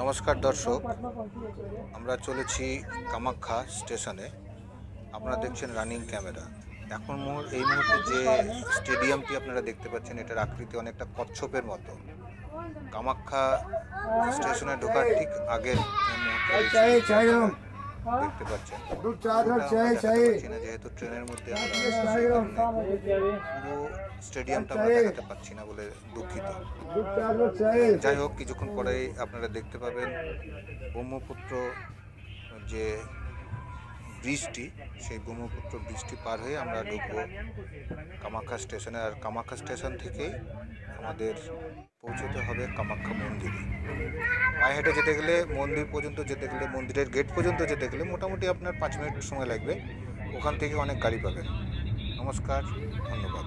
নমস্কার দর্শক, আমরা চলেছি কামাখ্যা স্টেশনে। আপনারা দেখছেন রানিং ক্যামেরা। এখন এই মুহূর্তে যে স্টেডিয়ামটি আপনারা দেখতে পাচ্ছেন, এটার আকৃতি অনেকটা কচ্ছপের মতো। কামাখ্যা স্টেশনে ঢোকার ঠিক আগের দেখতে পাচ্ছেন, যেহেতু ট্রেনের মধ্যে পুরো স্টেডিয়ামটা আমরা দেখাতে পাচ্ছি না বলে দুঃখিত। যাই হোক, কিছুক্ষণ পরেই আপনারা দেখতে পাবেন ব্রহ্মপুত্র যে ব্রিজটি, সেই ব্রহ্মপুত্র ব্রিজটি পার হয়ে আমরা ঢুকবো কামাখ্যা স্টেশনে। আর কামাখ্যা স্টেশন থেকেই আমাদের পৌঁছতে হবে কামাখ্যা মন্দিরে। পায়ে হেঁটে যেতে গেলে মন্দির পর্যন্ত যেতে গেলে, মন্দিরের গেট পর্যন্ত যেতে গেলে মোটামুটি আপনার 5 মিনিট সময় লাগবে। ওখান থেকে অনেক গাড়ি পাবেন। নমস্কার, ধন্যবাদ।